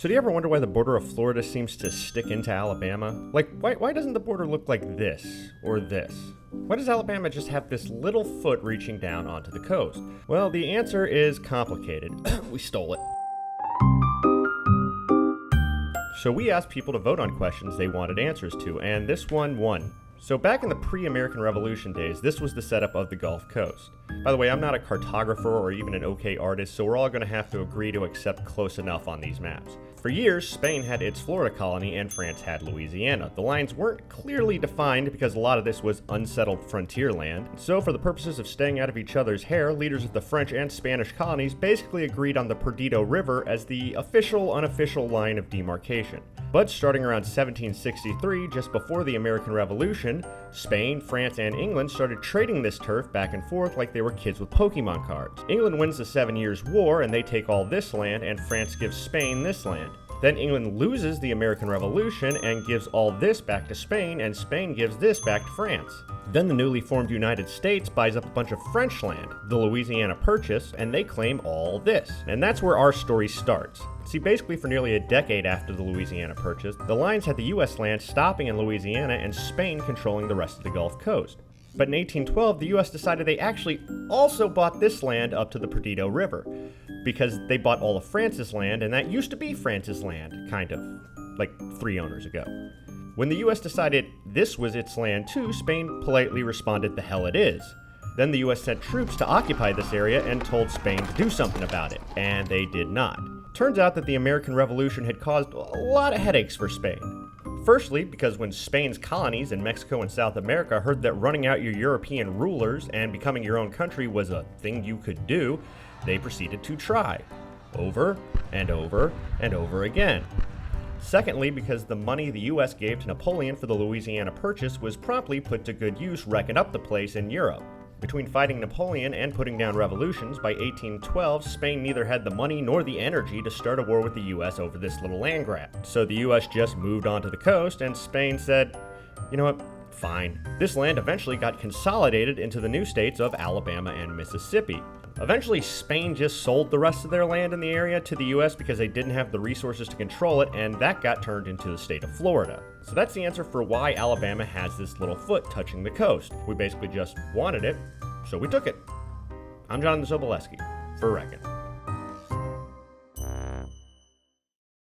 So do you ever wonder why the border of Florida seems to stick into Alabama? Like, why doesn't the border look like this or this? Why does Alabama just have this little foot reaching down onto the coast? Well, the answer is complicated. We stole it. So we asked people to vote on questions they wanted answers to, and this one won. So back in the pre-American Revolution days, this was the setup of the Gulf Coast. By the way, I'm not a cartographer or even an okay artist, so we're all going to have to agree to accept close enough on these maps. For years, Spain had its Florida colony and France had Louisiana. The lines weren't clearly defined because a lot of this was unsettled frontier land. So for the purposes of staying out of each other's hair, leaders of the French and Spanish colonies basically agreed on the Perdido River as the official-unofficial line of demarcation. But starting around 1763, just before the American Revolution, Spain, France, and England started trading this turf back and forth like they were kids with Pokemon cards. England wins the 7 Years' War and they take all this land, and France gives Spain this land. Then England loses the American Revolution and gives all this back to Spain, and Spain gives this back to France. Then the newly formed United States buys up a bunch of French land, the Louisiana Purchase, and they claim all this. And that's where our story starts. See, basically for nearly a decade after the Louisiana Purchase, the lines had the US land stopping in Louisiana and Spain controlling the rest of the Gulf Coast. But in 1812, the US decided they actually also bought this land up to the Perdido River, because they bought all of France's land, and that used to be France's land, kind of, like 3 owners ago. When the US decided this was its land too, Spain politely responded, "The hell it is." Then the US sent troops to occupy this area and told Spain to do something about it, and they did not. Turns out that the American Revolution had caused a lot of headaches for Spain. Firstly, because when Spain's colonies in Mexico and South America heard that running out your European rulers and becoming your own country was a thing you could do, they proceeded to try, over and over and over again. Secondly, because the money the US gave to Napoleon for the Louisiana Purchase was promptly put to good use wrecking up the place in Europe. Between fighting Napoleon and putting down revolutions, by 1812, Spain neither had the money nor the energy to start a war with the US over this little land grab. So the US just moved onto the coast, and Spain said, you know what, fine. This land eventually got consolidated into the new states of Alabama and Mississippi. Eventually, Spain just sold the rest of their land in the area to the US because they didn't have the resources to control it, and that got turned into the state of Florida. So that's the answer for why Alabama has this little foot touching the coast. We basically just wanted it, so we took it. I'm Jonathan Soboleski for Reckon.